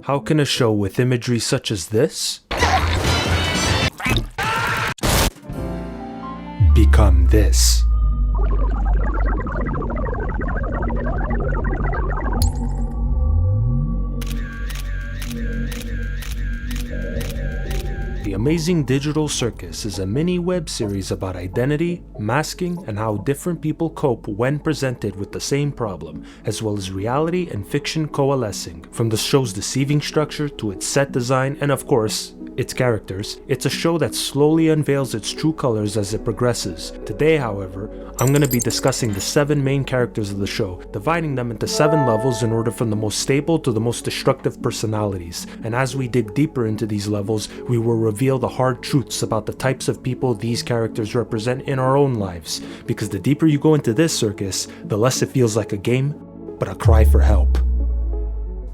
How can a show with imagery such as this become this? The Amazing Digital Circus is a mini web series about identity, masking, and how different people cope when presented with the same problem, as well as reality and fiction coalescing. From the show's deceiving structure to its set design and, of course, its characters, it's a show that slowly unveils its true colors as it progresses. Today, however, I'm going to be discussing the 7 main characters of the show, dividing them into 7 levels in order from the most stable to the most destructive personalities. And as we dig deeper into these levels, we will reveal the hard truths about the types of people these characters represent in our own lives. Because the deeper you go into this circus, the less it feels like a game, but a cry for help.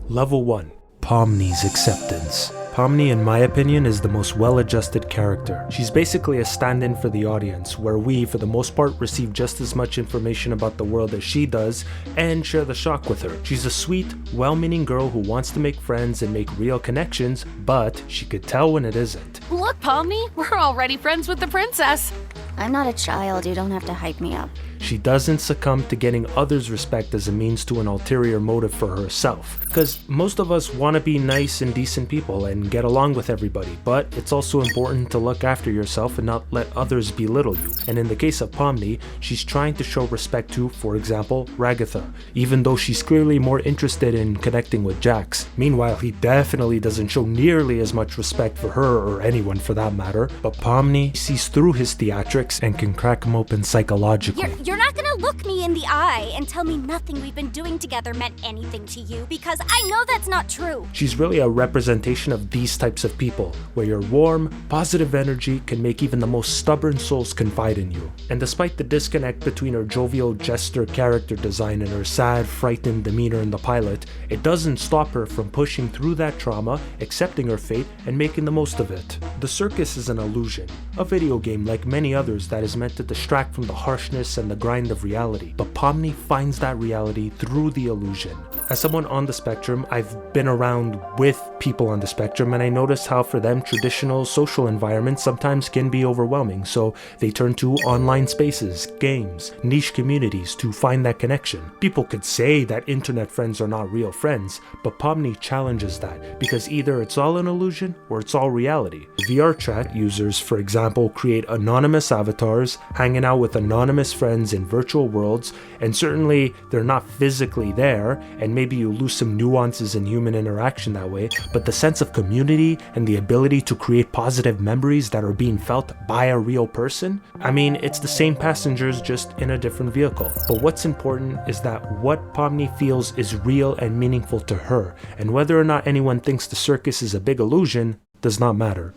Level 1. Pomny's acceptance. Pomny, in my opinion, is the most well-adjusted character. She's basically a stand-in for the audience, where we, for the most part, receive just as much information about the world as she does, and share the shock with her. She's a sweet, well-meaning girl who wants to make friends and make real connections, but she could tell when it isn't. Look, Pomni, we're already friends with the princess. I'm not a child, you don't have to hype me up. She doesn't succumb to getting others' respect as a means to an ulterior motive for herself. Because most of us want to be nice and decent people and get along with everybody, but it's also important to look after yourself and not let others belittle you. And in the case of Pomny, she's trying to show respect to, for example, Ragatha, even though she's clearly more interested in connecting with Jax. Meanwhile, he definitely doesn't show nearly as much respect for her or anyone for that matter, but Pomny sees through his theatrics and can crack him open psychologically. You're not gonna look me in the eye and tell me nothing we've been doing together meant anything to you, because I know that's not true. She's really a representation of these types of people, where your warm, positive energy can make even the most stubborn souls confide in you. And despite the disconnect between her jovial jester character design and her sad, frightened demeanor in the pilot, it doesn't stop her from pushing through that trauma, accepting her fate, and making the most of it. The circus is an illusion, a video game like many others that is meant to distract from the harshness and the grind of reality, but Pomny finds that reality through the illusion. As someone on the spectrum, I've been around with people on the spectrum, and I notice how for them traditional social environments sometimes can be overwhelming, so they turn to online spaces, games, niche communities to find that connection. People could say that internet friends are not real friends, but Pomny challenges that, because either it's all an illusion or it's all reality. VR chat users, for example, create anonymous avatars, hanging out with anonymous friends in virtual worlds, and certainly they're not physically there, and maybe you lose some nuances in human interaction that way, but the sense of community and the ability to create positive memories that are being felt by a real person, I mean, it's the same passengers just in a different vehicle. But what's important is that what Pomny feels is real and meaningful to her, and whether or not anyone thinks the circus is a big illusion does not matter.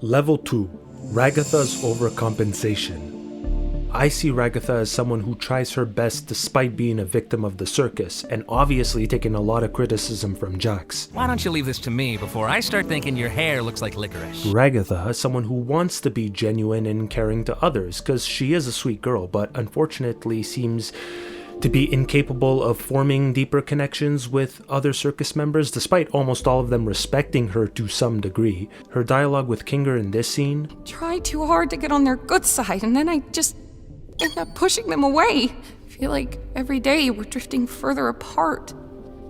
Level 2. Ragatha's overcompensation. I see Ragatha as someone who tries her best despite being a victim of the circus, and obviously taking a lot of criticism from Jax. Why don't you leave this to me before I start thinking your hair looks like licorice? Ragatha is someone who wants to be genuine and caring to others, because she is a sweet girl, but unfortunately seems to be incapable of forming deeper connections with other circus members, despite almost all of them respecting her to some degree. Her dialogue with Kinger in this scene, Try too hard to get on their good side, and then I just end up pushing them away. I feel like every day we're drifting further apart.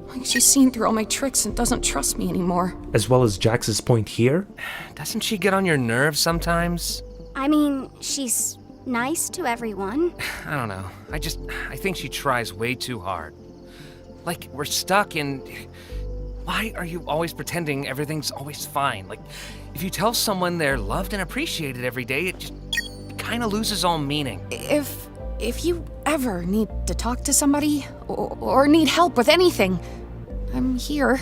Like she's seen through all my tricks and doesn't trust me anymore. as well as Jax's point here. Doesn't she get on your nerves sometimes? I mean, she's nice to everyone. I don't know. I think she tries way too hard. Like, we're stuck in... Why are you always pretending everything's always fine? Like, if you tell someone they're loved and appreciated every day, it just kind of loses all meaning. If you ever need to talk to somebody or need help with anything, I'm here.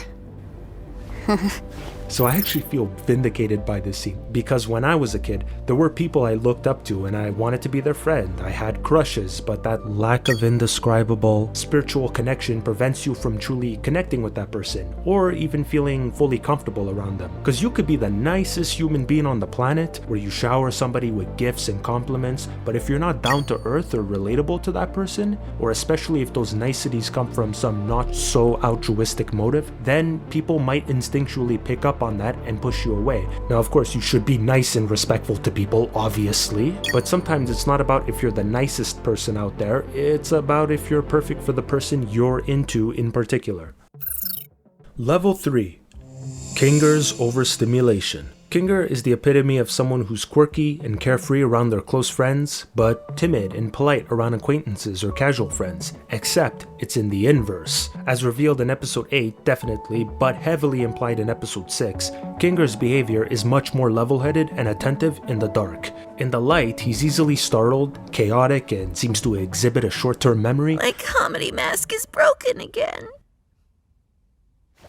So I actually feel vindicated by this scene, because when I was a kid, there were people I looked up to and I wanted to be their friend. I had crushes, but that lack of indescribable spiritual connection prevents you from truly connecting with that person, or even feeling fully comfortable around them. Because you could be the nicest human being on the planet, where you shower somebody with gifts and compliments, but if you're not down to earth or relatable to that person, or especially if those niceties come from some not so altruistic motive, then people might instinctually pick up on that and push you away. Now, of course, you should be nice and respectful to people, obviously, but sometimes it's not about if you're the nicest person out there, it's about if you're perfect for the person you're into in particular. Level 3. Kinger's overstimulation. Kinger is the epitome of someone who's quirky and carefree around their close friends, but timid and polite around acquaintances or casual friends, except it's in the inverse. As revealed in episode 8, definitely, but heavily implied in episode 6, Kinger's behavior is much more level-headed and attentive in the dark. In the light, he's easily startled, chaotic, and seems to exhibit a short-term memory. My comedy mask is broken again.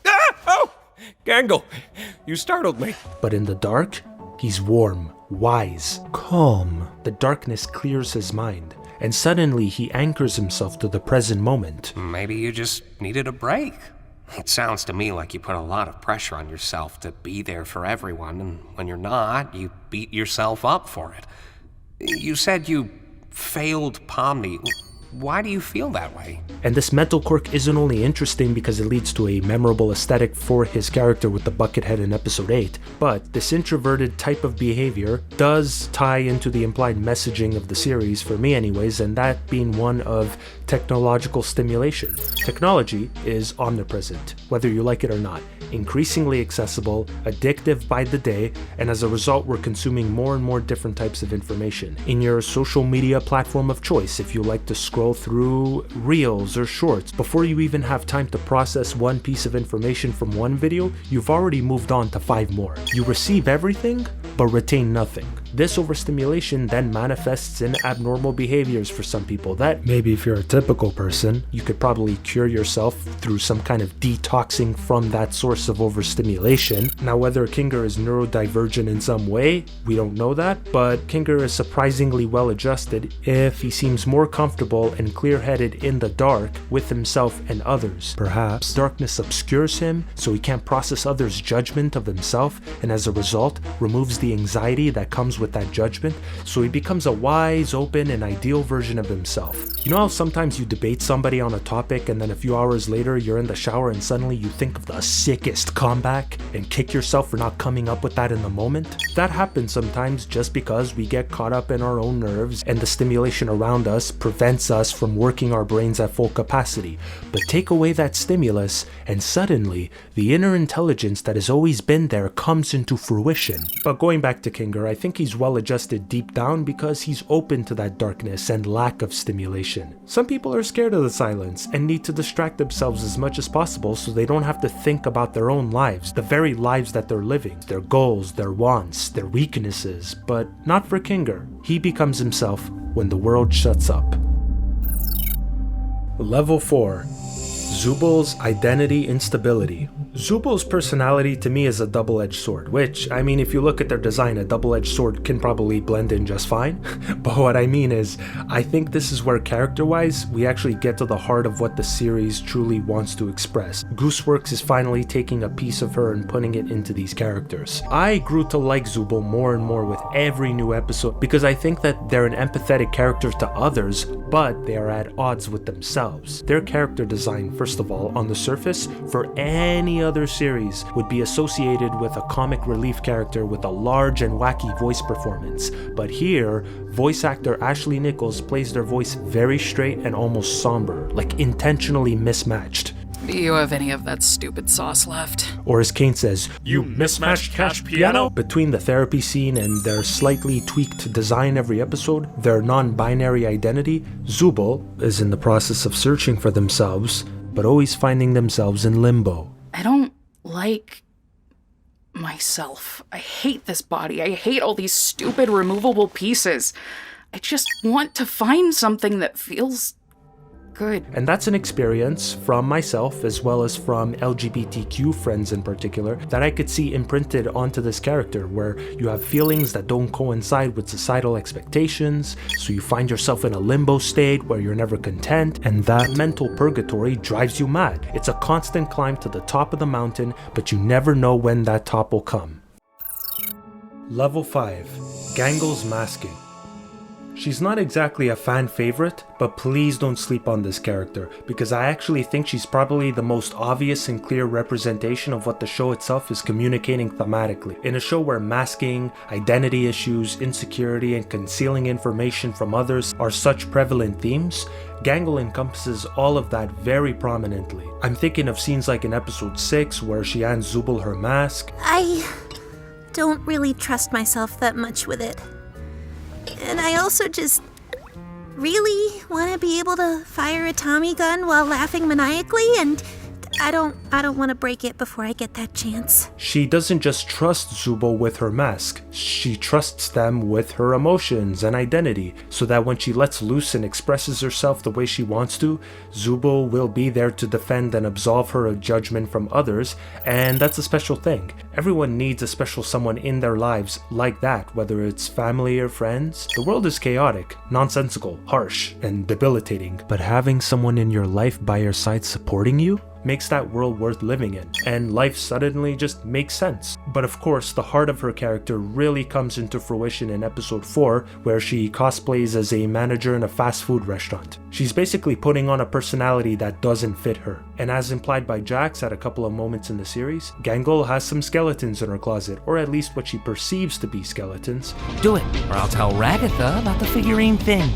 Ah! Oh! Gangle, you startled me. But in the dark, he's warm, wise, calm. The darkness clears his mind, and suddenly he anchors himself to the present moment. Maybe you just needed a break. It sounds to me like you put a lot of pressure on yourself to be there for everyone, and when you're not, you beat yourself up for it. You said you failed Pomni. Why do you feel that way? And this mental quirk isn't only interesting because it leads to a memorable aesthetic for his character with the bucket head in episode 8, but this introverted type of behavior does tie into the implied messaging of the series, for me anyways, and that being one of technological stimulation. Technology is omnipresent, whether you like it or not, increasingly accessible, addictive by the day, and as a result we're consuming more and more different types of information. In your social media platform of choice, if you like to scroll through reels or shorts, before you even have time to process one piece of information from one video, you've already moved on to 5 more. You receive everything, but retain nothing. This overstimulation then manifests in abnormal behaviors for some people that, maybe if you're a typical person, you could probably cure yourself through some kind of detoxing from that source of overstimulation. Now, whether Kinger is neurodivergent in some way, we don't know that, but Kinger is surprisingly well adjusted if he seems more comfortable and clear-headed in the dark with himself and others. Perhaps darkness obscures him, so he can't process others' judgment of himself, and as a result, removes the anxiety that comes with that judgment, so he becomes a wise, open, and ideal version of himself. You know how sometimes you debate somebody on a topic and then a few hours later you're in the shower and suddenly you think of the sickest comeback and kick yourself for not coming up with that in the moment? That happens sometimes just because we get caught up in our own nerves and the stimulation around us prevents us from working our brains at full capacity. But take away that stimulus and suddenly the inner intelligence that has always been there comes into fruition. But going back to Kinger, I think he's well adjusted deep down because he's open to that darkness and lack of stimulation. Some people are scared of the silence and need to distract themselves as much as possible so they don't have to think about their own lives, the very lives that they're living, their goals, their wants, their weaknesses, but not for Kinger. He becomes himself when the world shuts up. Level 4. Zubil's identity instability. Zubil's personality to me is a double-edged sword, which, I mean, if you look at their design, a double-edged sword can probably blend in just fine. But what I mean is, I think this is where character-wise, we actually get to the heart of what the series truly wants to express. Gooseworks is finally taking a piece of her and putting it into these characters. I grew to like Zubil more and more with every new episode because I think that they're an empathetic character to others, but they are at odds with themselves. Their character design, first of all, on the surface, for any other series would be associated with a comic relief character with a large and wacky voice performance. But here, voice actor Ashley Nichols plays their voice very straight and almost somber, like intentionally mismatched. Do you have any of that stupid sauce left? Or as Kane says, "You mismatched cash piano?" Between the therapy scene and their slightly tweaked design every episode, their non-binary identity, Zubil is in the process of searching for themselves, but always finding themselves in limbo. I don't like myself. I hate this body. I hate all these stupid removable pieces. I just want to find something that feels good. And that's an experience from myself, as well as from LGBTQ friends in particular, that I could see imprinted onto this character, where you have feelings that don't coincide with societal expectations, so you find yourself in a limbo state where you're never content, and that mental purgatory drives you mad. It's a constant climb to the top of the mountain, but you never know when that top will come. Level 5. Gangle's masking. She's not exactly a fan favorite, but please don't sleep on this character, because I actually think she's probably the most obvious and clear representation of what the show itself is communicating thematically. In a show where masking, identity issues, insecurity, and concealing information from others are such prevalent themes, Gangle encompasses all of that very prominently. I'm thinking of scenes like in episode 6 where she hands Zubil her mask. I don't really trust myself that much with it. And I also just really want to be able to fire a Tommy gun while laughing maniacally, and I don't want to break it before I get that chance. She doesn't just trust Zubil with her mask, she trusts them with her emotions and identity, so that when she lets loose and expresses herself the way she wants to, Zubil will be there to defend and absolve her of judgment from others, and that's a special thing. Everyone needs a special someone in their lives like that, whether it's family or friends. The world is chaotic, nonsensical, harsh, and debilitating, but having someone in your life by your side supporting you makes that world worth living in, and life suddenly just makes sense. But of course, the heart of her character really comes into fruition in episode 4, where she cosplays as a manager in a fast food restaurant. She's basically putting on a personality that doesn't fit her, and as implied by Jax at a couple of moments in the series, Gangle has some skeletons in her closet, or at least what she perceives to be skeletons. Do it, or I'll tell Ragatha about the figurine thing.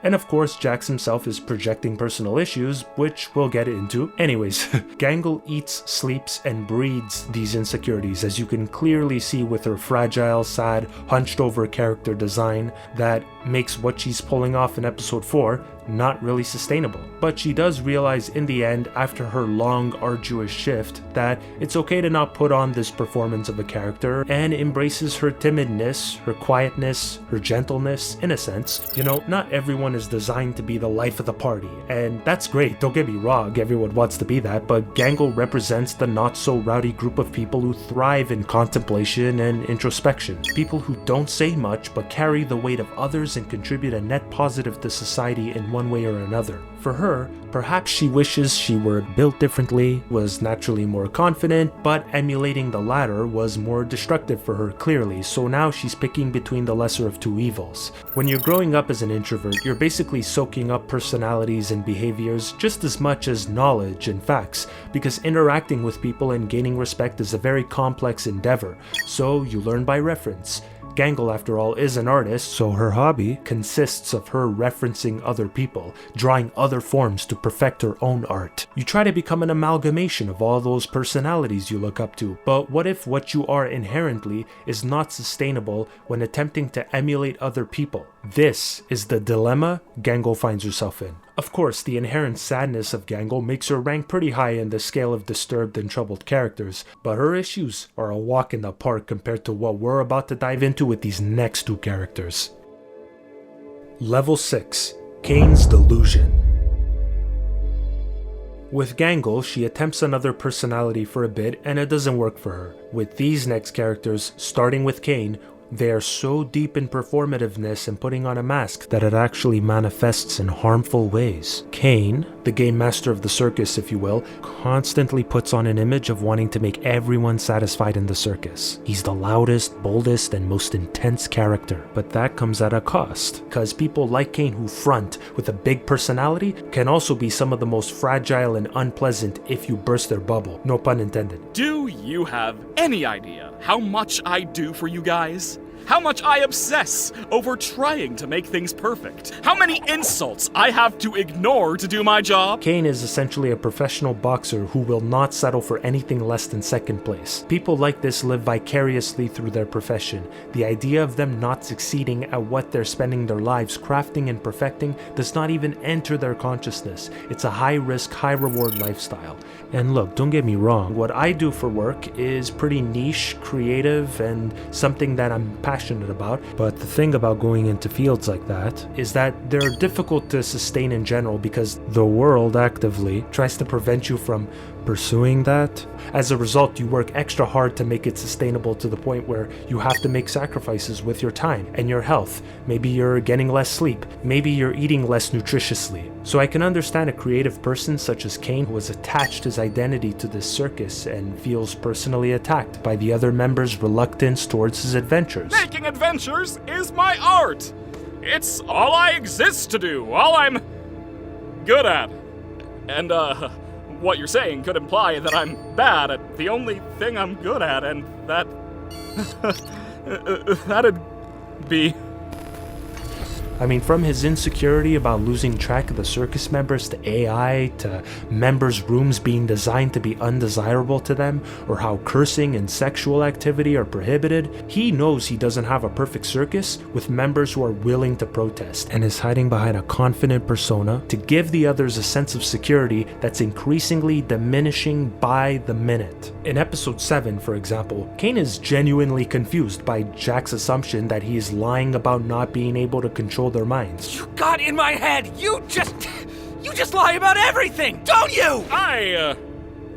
And of course, Jax himself is projecting personal issues, which we'll get into. Anyways, Gangle eats, sleeps, and breeds these insecurities, as you can clearly see with her fragile, sad, hunched over character design that makes what she's pulling off in episode 4 not really sustainable. But she does realize in the end, after her long, arduous shift, that it's okay to not put on this performance of a character, and embraces her timidness, her quietness, her gentleness, in a sense. You know, not everyone is designed to be the life of the party, and that's great, don't get me wrong, everyone wants to be that, but Gangle represents the not-so-rowdy group of people who thrive in contemplation and introspection. People who don't say much, but carry the weight of others and contribute a net positive to society in one way or another. For her, perhaps she wishes she were built differently, was naturally more confident, but emulating the latter was more destructive for her clearly, so now she's picking between the lesser of two evils. When you're growing up as an introvert, you're basically soaking up personalities and behaviors just as much as knowledge and facts, because interacting with people and gaining respect is a very complex endeavor, so you learn by reference. Gangle, after all, is an artist, so her hobby consists of her referencing other people, drawing other forms to perfect her own art. You try to become an amalgamation of all those personalities you look up to, but what if what you are inherently is not sustainable when attempting to emulate other people? This is the dilemma Gangle finds herself in. Of course, the inherent sadness of Gangle makes her rank pretty high in the scale of disturbed and troubled characters, but her issues are a walk in the park compared to what we're about to dive into with these next two characters. Level 6. Kane's Delusion. With Gangle, she attempts another personality for a bit and it doesn't work for her. With these next characters, starting with Kane, they are so deep in performativeness and putting on a mask that it actually manifests in harmful ways. Kane, the game master of the circus if you will, constantly puts on an image of wanting to make everyone satisfied in the circus. He's the loudest, boldest, and most intense character, but that comes at a cost, because people like Kane who front with a big personality can also be some of the most fragile and unpleasant if you burst their bubble. No pun intended. Do you have any idea how much I do for you guys? How much I obsess over trying to make things perfect. How many insults I have to ignore to do my job. Kane is essentially a professional boxer who will not settle for anything less than second place. People like this live vicariously through their profession. The idea of them not succeeding at what they're spending their lives crafting and perfecting does not even enter their consciousness. It's a high-risk, high-reward lifestyle. And look, don't get me wrong, what I do for work is pretty niche, creative, and something that I'm passionate about. But the thing about going into fields like that is that they're difficult to sustain in general because the world actively tries to prevent you from pursuing that. As a result, you work extra hard to make it sustainable to the point where you have to make sacrifices with your time and your health. Maybe you're getting less sleep. Maybe you're eating less nutritiously. So I can understand a creative person such as Kane who has attached his identity to this circus and feels personally attacked by the other members' reluctance towards his adventures. Making adventures is my art! It's all I exist to do, all I'm good at. And, what you're saying could imply that I'm bad at the only thing I'm good at, and that... that'd be... I mean, from his insecurity about losing track of the circus members to AI, to members' rooms being designed to be undesirable to them, or how cursing and sexual activity are prohibited, he knows he doesn't have a perfect circus with members who are willing to protest, and is hiding behind a confident persona to give the others a sense of security that's increasingly diminishing by the minute. In episode 7, for example, Kane is genuinely confused by Jack's assumption that he is lying about not being able to control their minds. You got in my head! You just lie about everything, don't you?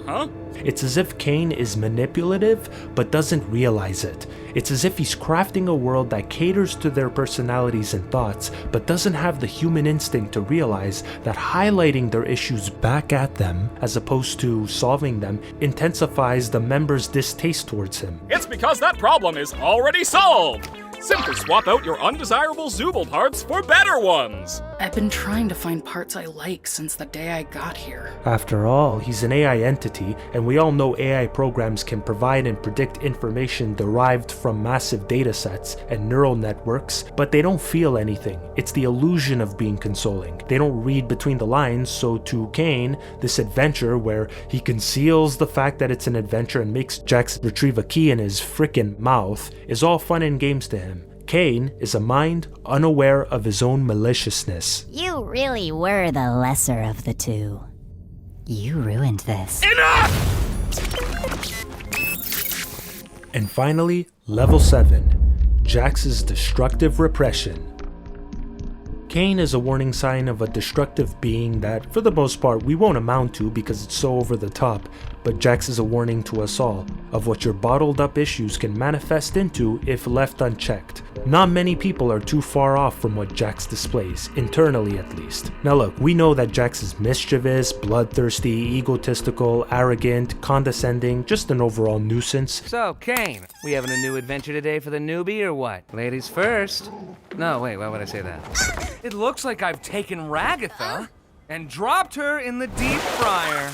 Huh? It's as if Kane is manipulative but doesn't realize it. It's as if he's crafting a world that caters to their personalities and thoughts but doesn't have the human instinct to realize that highlighting their issues back at them as opposed to solving them intensifies the members' distaste towards him. It's because that problem is already solved! Simply swap out your undesirable Zubil parts for better ones! I've been trying to find parts I like since the day I got here. After all, he's an AI entity, and we all know AI programs can provide and predict information derived from massive datasets and neural networks, but they don't feel anything. It's the illusion of being consoling. They don't read between the lines, so to Kane, this adventure where he conceals the fact that it's an adventure and makes Jax retrieve a key in his frickin' mouth is all fun and games to him. Kane is a mind unaware of his own maliciousness. You really were the lesser of the two. You ruined this. And finally, level 7, Jax's destructive repression. Kane is a warning sign of a destructive being that, for the most part, we won't amount to because it's so over the top, but Jax is a warning to us all of what your bottled up issues can manifest into if left unchecked. Not many people are too far off from what Jax displays, internally at least. Now look, we know that Jax is mischievous, bloodthirsty, egotistical, arrogant, condescending, just an overall nuisance. So, Kane, we having a new adventure today for the newbie or what? Ladies first? No, wait, why would I say that? It looks like I've taken Ragatha and dropped her in the deep fryer.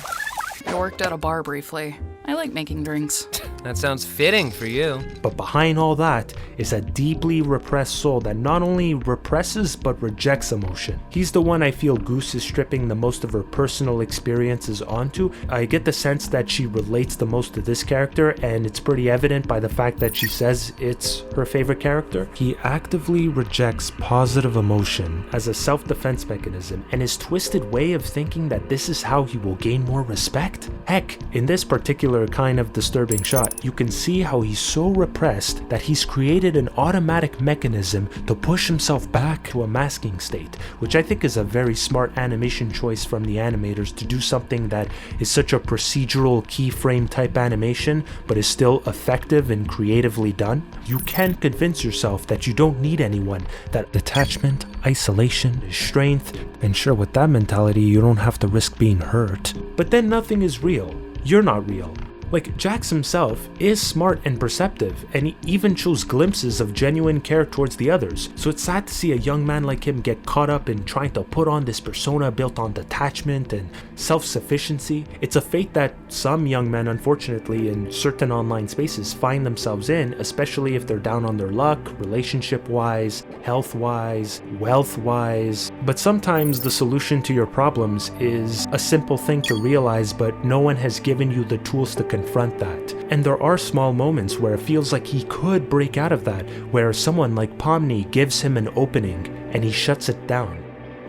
I worked at a bar briefly. I like making drinks. That sounds fitting for you. But behind all that is a deeply repressed soul that not only represses but rejects emotion. He's the one I feel Goose is stripping the most of her personal experiences onto. I get the sense that she relates the most to this character, and it's pretty evident by the fact that she says it's her favorite character. He actively rejects positive emotion as a self-defense mechanism, and his twisted way of thinking that this is how he will gain more respect. Heck, in this particular kind of disturbing shot, you can see how he's so repressed that he's created an automatic mechanism to push himself back to a masking state, which I think is a very smart animation choice from the animators to do something that is such a procedural keyframe type animation but is still effective and creatively done. You can convince yourself that you don't need anyone, that detachment, isolation is strength, and sure, with that mentality you don't have to risk being hurt. But then nothing is real. You're not real. Like, Jax himself is smart and perceptive, and he even shows glimpses of genuine care towards the others, so it's sad to see a young man like him get caught up in trying to put on this persona built on detachment and self-sufficiency. It's a fate that some young men, unfortunately, in certain online spaces find themselves in, especially if they're down on their luck, relationship-wise, health-wise, wealth-wise. But sometimes the solution to your problems is a simple thing to realize, but no one has given you the tools to confront that. And there are small moments where it feels like he could break out of that, where someone like Pomni gives him an opening and he shuts it down.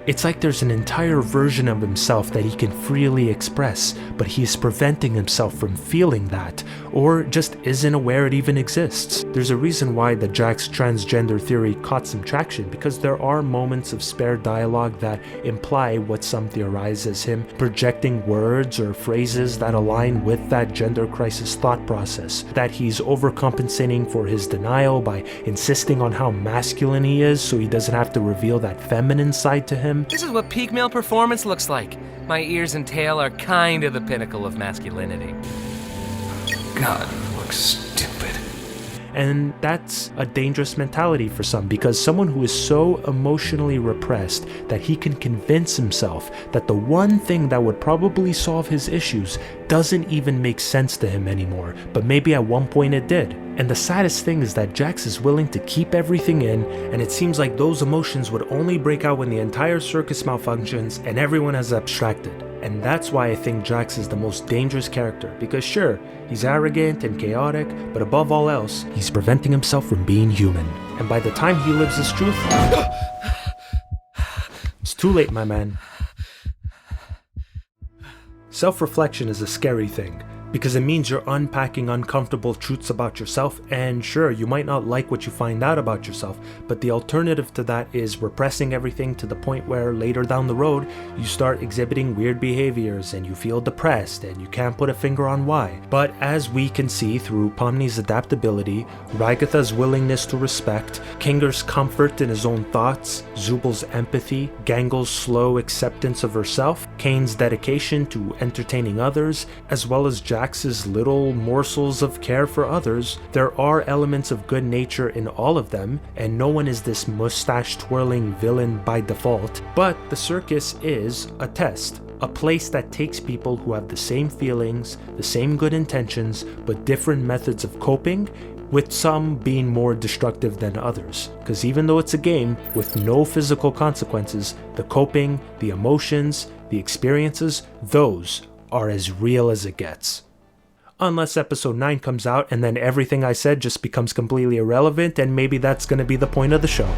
It's like there's an entire version of himself that he can freely express, but he is preventing himself from feeling that, or just isn't aware it even exists. There's a reason why the Jack's transgender theory caught some traction, because there are moments of spare dialogue that imply what some theorize as him projecting words or phrases that align with that gender crisis thought process, that he's overcompensating for his denial by insisting on how masculine he is so he doesn't have to reveal that feminine side to him. This is what peak male performance looks like. My ears and tail are kind of the pinnacle of masculinity. God, you look stupid. And that's a dangerous mentality for some, because someone who is so emotionally repressed that he can convince himself that the one thing that would probably solve his issues doesn't even make sense to him anymore, but maybe at one point it did. And the saddest thing is that Jax is willing to keep everything in, and it seems like those emotions would only break out when the entire circus malfunctions and everyone has abstracted. And that's why I think Jax is the most dangerous character, because sure, he's arrogant and chaotic, but above all else, he's preventing himself from being human. And by the time he lives his truth, it's too late, my man. Self-reflection is a scary thing, because it means you're unpacking uncomfortable truths about yourself, and sure, you might not like what you find out about yourself, but the alternative to that is repressing everything to the point where later down the road, you start exhibiting weird behaviors and you feel depressed and you can't put a finger on why. But as we can see through Pomni's adaptability, Ragatha's willingness to respect, Kinger's comfort in his own thoughts, Zubil's empathy, Gangle's slow acceptance of herself, Kane's dedication to entertaining others, as well as Jax's little morsels of care for others, there are elements of good nature in all of them, and no one is this mustache-twirling villain by default. But the circus is a test, a place that takes people who have the same feelings, the same good intentions, but different methods of coping, with some being more destructive than others. Because even though it's a game with no physical consequences, the coping, the emotions, the experiences, those are as real as it gets. Unless episode 9 comes out and then everything I said just becomes completely irrelevant, and maybe that's going to be the point of the show.